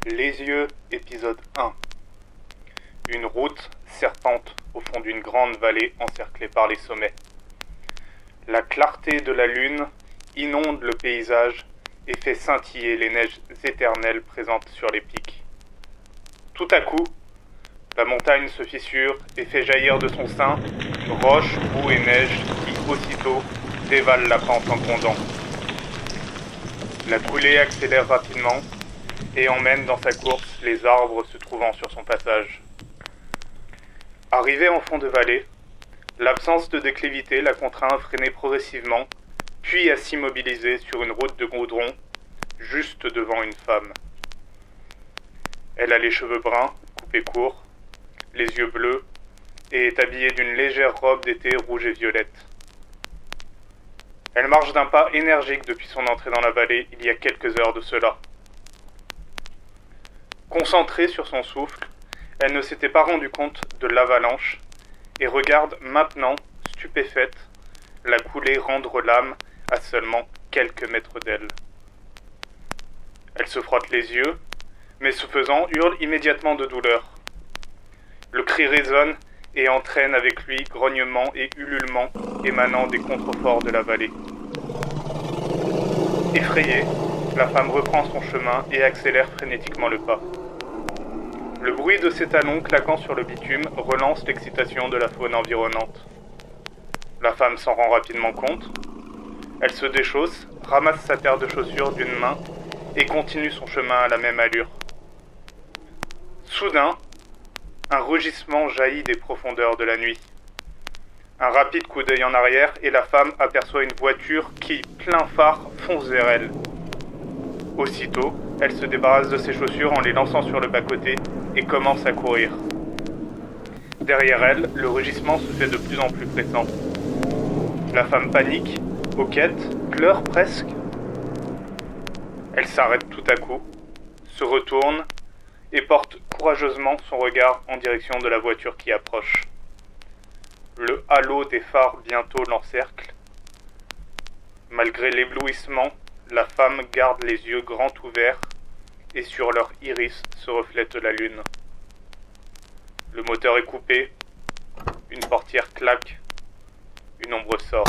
Les yeux, épisode 1. Une route serpente au fond d'une grande vallée encerclée par les sommets. La clarté de la lune inonde le paysage et fait scintiller les neiges éternelles présentes sur les pics. Tout à coup, la montagne se fissure et fait jaillir de son sein roche, boue et neige qui, aussitôt, dévalent la pente en grondant. La coulée accélère rapidement et emmène dans sa course les arbres se trouvant sur son passage. Arrivé en fond de vallée, l'absence de déclivité la contraint à freiner progressivement, puis à s'immobiliser sur une route de goudron, juste devant une femme. Elle a les cheveux bruns, coupés courts, les yeux bleus, et est habillée d'une légère robe d'été rouge et violette. Elle marche d'un pas énergique depuis son entrée dans la vallée il y a quelques heures de cela. Concentrée sur son souffle, elle ne s'était pas rendue compte de l'avalanche et regarde maintenant, stupéfaite, la coulée rendre l'âme à seulement quelques mètres d'elle. Elle se frotte les yeux, mais ce faisant hurle immédiatement de douleur. Le cri résonne et entraîne avec lui grognements et ululements émanant des contreforts de la vallée. Effrayée, la femme reprend son chemin et accélère frénétiquement le pas. Le bruit de ses talons claquant sur le bitume relance l'excitation de la faune environnante. La femme s'en rend rapidement compte. Elle se déchausse, ramasse sa paire de chaussures d'une main et continue son chemin à la même allure. Soudain, un rugissement jaillit des profondeurs de la nuit. Un rapide coup d'œil en arrière et la femme aperçoit une voiture qui, plein phare, fonce vers elle. Aussitôt, elle se débarrasse de ses chaussures en les lançant sur le bas-côté et commence à courir. Derrière elle, le rugissement se fait de plus en plus pressant. La femme panique, hoquette, pleure presque. Elle s'arrête tout à coup, se retourne et porte courageusement son regard en direction de la voiture qui approche. Le halo des phares bientôt l'encercle. Malgré l'éblouissement, la femme garde les yeux grands ouverts et sur leur iris se reflète la lune. Le moteur est coupé, une portière claque, une ombre sort.